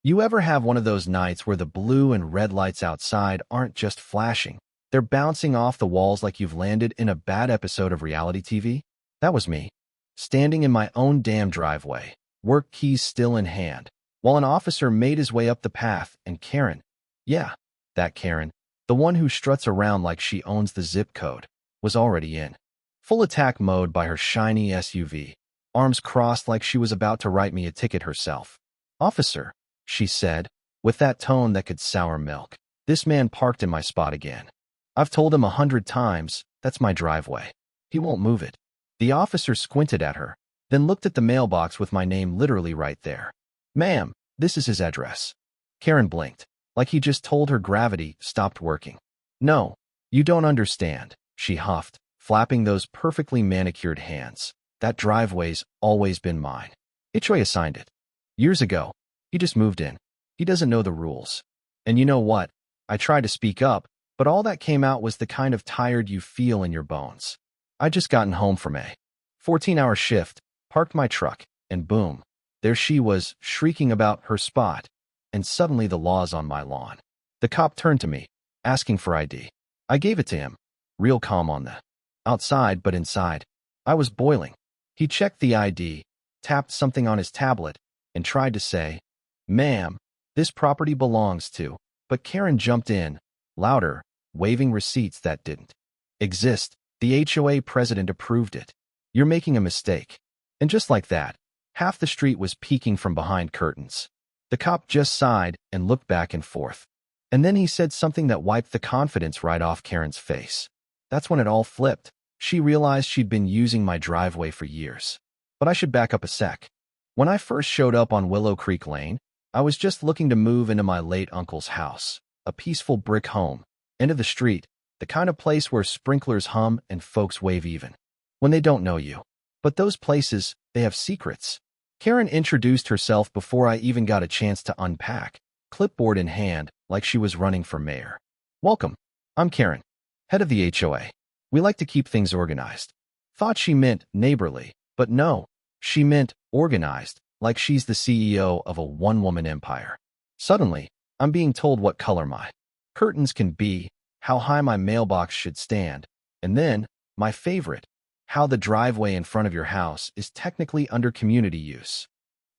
You ever have one of those nights where the blue and red lights outside aren't just flashing? They're bouncing off the walls like you've landed in a bad episode of reality TV? That was me, standing in my own damn driveway, work keys still in hand, while an officer made his way up the path, and Karen, yeah, that Karen, the one who struts around like she owns the zip code, was already in full attack mode by her shiny SUV, arms crossed like she was about to write me a ticket herself. "Officer," she said, with that tone that could sour milk. "This man parked in my spot again. I've told him 100 times, that's my driveway. He won't move it." The officer squinted at her, then looked at the mailbox with my name literally right there. "Ma'am, this is his address." Karen blinked, like he just told her gravity stopped working. "No, you don't understand," she huffed, flapping those perfectly manicured hands. "That driveway's always been mine. HOA assigned it. Years ago. He just moved in. He doesn't know the rules." And you know what? I tried to speak up, but all that came out was the kind of tired you feel in your bones. I'd just gotten home from a 14-hour shift, parked my truck, and boom, there she was, shrieking about her spot, and suddenly the law's on my lawn. The cop turned to me, asking for ID. I gave it to him, real calm on the outside, but inside, I was boiling. He checked the ID, tapped something on his tablet, and tried to say, "Ma'am, this property belongs to," but Karen jumped in, louder, waving receipts that didn't exist. "The HOA president approved it. You're making a mistake." And just like that, half the street was peeking from behind curtains. The cop just sighed and looked back and forth. And then he said something that wiped the confidence right off Karen's face. That's when it all flipped. She realized she'd been using my driveway for years. But I should back up a sec. When I first showed up on Willow Creek Lane, I was just looking to move into my late uncle's house, a peaceful brick home, end of the street, the kind of place where sprinklers hum and folks wave even when they don't know you. But those places, they have secrets. Karen introduced herself before I even got a chance to unpack, clipboard in hand, like she was running for mayor. "Welcome. I'm Karen, head of the HOA. We like to keep things organized." Thought she meant neighborly, but no, she meant organized, like she's the CEO of a one-woman empire. Suddenly, I'm being told what color my curtains can be, how high my mailbox should stand, and then, my favorite, how the driveway in front of your house is technically under community use.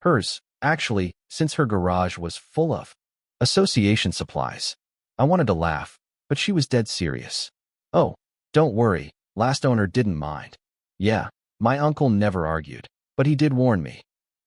Hers, actually, since her garage was full of association supplies. I wanted to laugh, but she was dead serious. "Oh, don't worry, last owner didn't mind." Yeah, my uncle never argued, but he did warn me.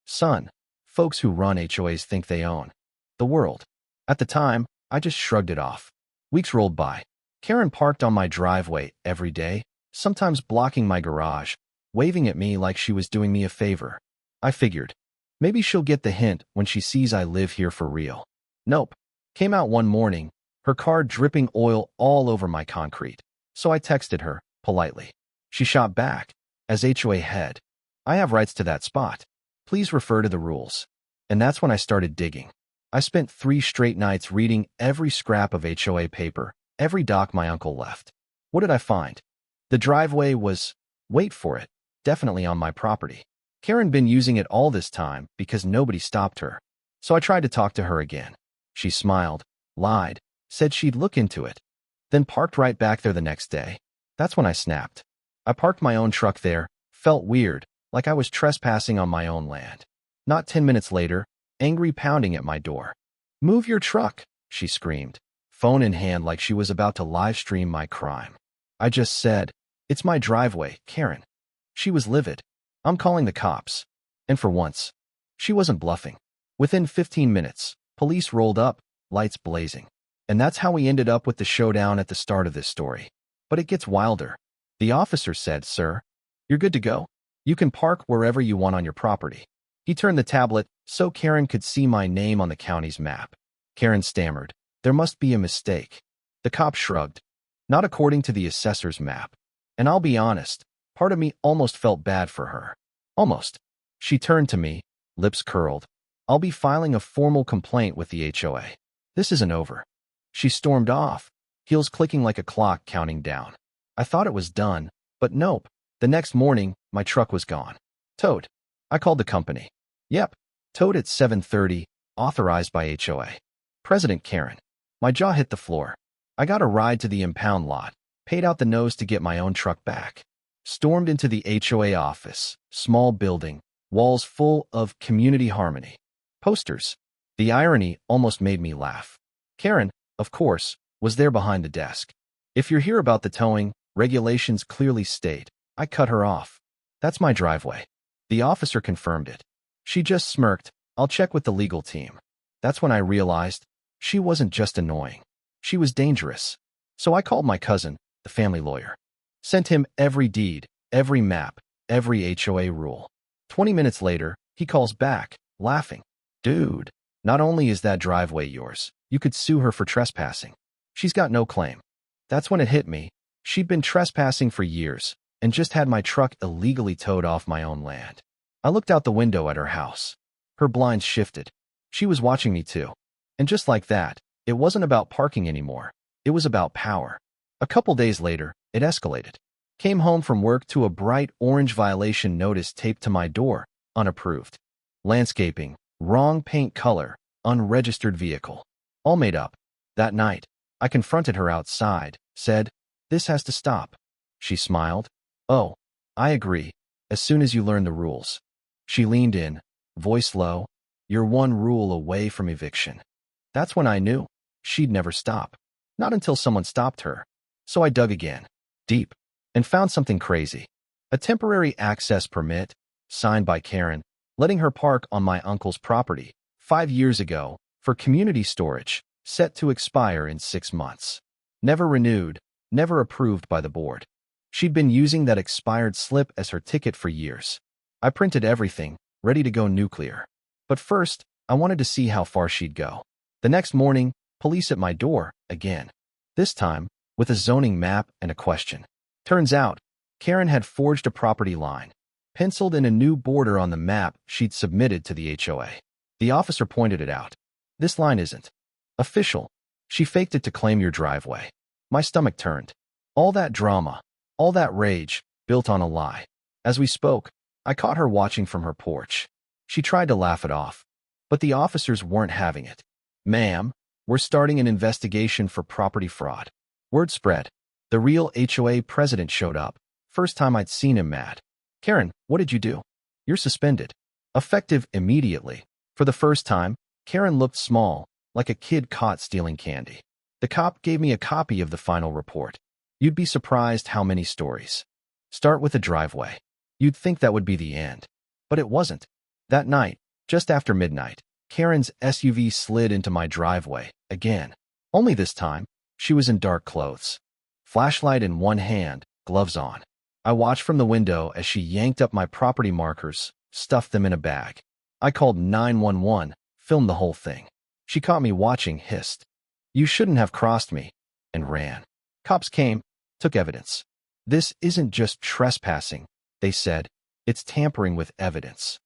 "Son, folks who run HOAs think they own the world." At the time, I just shrugged it off. Weeks rolled by. Karen parked on my driveway every day, sometimes blocking my garage, waving at me like she was doing me a favor. I figured, maybe she'll get the hint when she sees I live here for real. Nope. Came out one morning, her car dripping oil all over my concrete. So I texted her, politely. She shot back, "As HOA head, I have rights to that spot. Please refer to the rules." And that's when I started digging. I spent 3 straight nights reading every scrap of HOA paper, every doc my uncle left. What did I find? The driveway was, wait for it, definitely on my property. Karen been using it all this time because nobody stopped her. So I tried to talk to her again. She smiled, lied, said she'd look into it, then parked right back there the next day. That's when I snapped. I parked my own truck there, felt weird, like I was trespassing on my own land. Not 10 minutes later, angry pounding at my door. "Move your truck," she screamed, phone in hand like she was about to live stream my crime. I just said, "It's my driveway, Karen." She was livid. "I'm calling the cops." And for once, she wasn't bluffing. Within 15 minutes, police rolled up, lights blazing. And that's how we ended up with the showdown at the start of this story. But it gets wilder. The officer said, "Sir, you're good to go. You can park wherever you want on your property." He turned the tablet so Karen could see my name on the county's map. Karen stammered, "There must be a mistake." The cop shrugged. "Not according to the assessor's map." And I'll be honest, part of me almost felt bad for her. Almost. She turned to me, lips curled. "I'll be filing a formal complaint with the HOA. This isn't over." She stormed off, heels clicking like a clock counting down. I thought it was done, but nope. The next morning, my truck was gone. Towed. I called the company. Yep, towed at 7:30, Authorized by HOA. President Karen. My jaw hit the floor. I got a ride to the impound lot, paid out the nose to get my own truck back. Stormed into the HOA office, small building, walls full of community harmony. Posters. The irony almost made me laugh. Karen, of course, was there behind the desk. If you're here about the towing, regulations clearly state. I cut her off. That's my driveway. The officer confirmed it. She just smirked. I'll check with the legal team. That's when I realized she wasn't just annoying. She was dangerous. So I called my cousin, the family lawyer. Sent him every deed, every map, every HOA rule. 20 minutes later, he calls back, laughing. Dude, not only is that driveway yours, you could sue her for trespassing. She's got no claim. That's when it hit me. She'd been trespassing for years and just had my truck illegally towed off my own land. I looked out the window at her house. Her blinds shifted. She was watching me too. And just like that, it wasn't about parking anymore. It was about power. A couple days later, it escalated. Came home from work to a bright orange violation notice taped to my door, unapproved. Landscaping, wrong paint color, unregistered vehicle. All made up. That night, I confronted her outside, said, "This has to stop." She smiled. "Oh, I agree, as soon as you learn the rules." She leaned in, voice low. "You're one rule away from eviction." That's when I knew she'd never stop. Not until someone stopped her. So I dug again, deep, and found something crazy. A temporary access permit, signed by Karen, letting her park on my uncle's property 5 years ago for community storage, set to expire in 6 months. Never renewed, never approved by the board. She'd been using that expired slip as her ticket for years. I printed everything, ready to go nuclear. But first, I wanted to see how far she'd go. The next morning, police at my door, again. This time, with a zoning map and a question. Turns out, Karen had forged a property line, penciled in a new border on the map she'd submitted to the HOA. The officer pointed it out. "This line isn't official. She faked it to claim your driveway." My stomach turned. All that drama, all that rage, built on a lie. As we spoke, I caught her watching from her porch. She tried to laugh it off, but the officers weren't having it. "Ma'am, we're starting an investigation for property fraud." Word spread. The real HOA president showed up. First time I'd seen him mad. "Karen, what did you do?" "You're suspended." Effective immediately. For the first time, Karen looked small, like a kid caught stealing candy. The cop gave me a copy of the final report. You'd be surprised how many stories start with a driveway. You'd think that would be the end. But it wasn't. That night, just after midnight, Karen's SUV slid into my driveway, again. Only this time, she was in dark clothes. Flashlight in one hand, gloves on. I watched from the window as she yanked up my property markers, stuffed them in a bag. I called 911, filmed the whole thing. She caught me watching, hissed, "You shouldn't have crossed me," and ran. Cops came, took evidence. "This isn't just trespassing," they said. "It's tampering with evidence."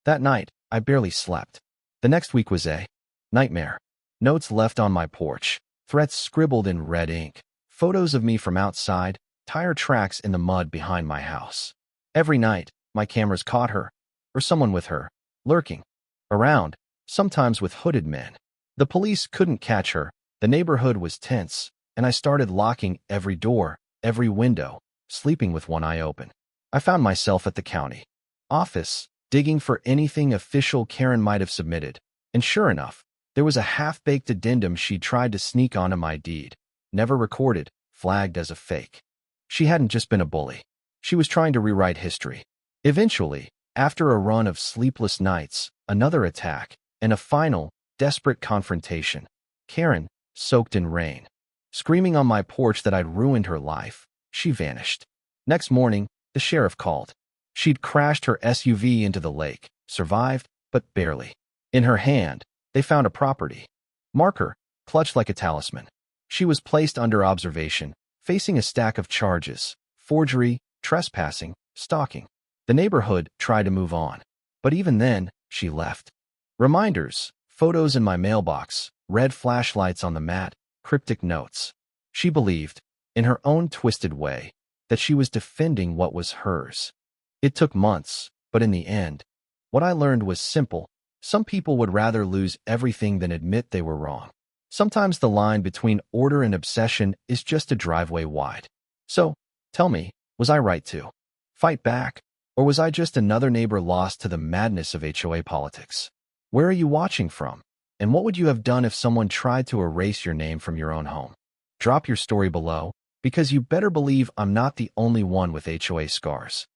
That night, I barely slept. The next week was a nightmare. Notes left on my porch, threats scribbled in red ink, photos of me from outside, tire tracks in the mud behind my house. Every night, my cameras caught her, or someone with her, lurking around, sometimes with hooded men. The police couldn't catch her, the neighborhood was tense, and I started locking every door, every window, sleeping with one eye open. I found myself at the county office, digging for anything official Karen might have submitted, and sure enough, there was a half-baked addendum she'd tried to sneak onto my deed, never recorded, flagged as a fake. She hadn't just been a bully. She was trying to rewrite history. Eventually, after a run of sleepless nights, another attack, and a final, desperate confrontation, Karen, soaked in rain, screaming on my porch that I'd ruined her life, she vanished. Next morning, the sheriff called. She'd crashed her SUV into the lake, survived, but barely. In her hand, they found a property marker, clutched like a talisman. She was placed under observation, facing a stack of charges: forgery, trespassing, stalking. The neighborhood tried to move on, but even then, she left. Reminders, photos in my mailbox, red flashlights on the mat, cryptic notes. She believed, in her own twisted way, that she was defending what was hers. It took months, but in the end, what I learned was simple: Some people would rather lose everything than admit they were wrong. Sometimes the line between order and obsession is just a driveway wide. So, tell me, was I right to fight back? Or was I just another neighbor lost to the madness of HOA politics? Where are you watching from? And what would you have done if someone tried to erase your name from your own home? Drop your story below, because you better believe I'm not the only one with HOA scars.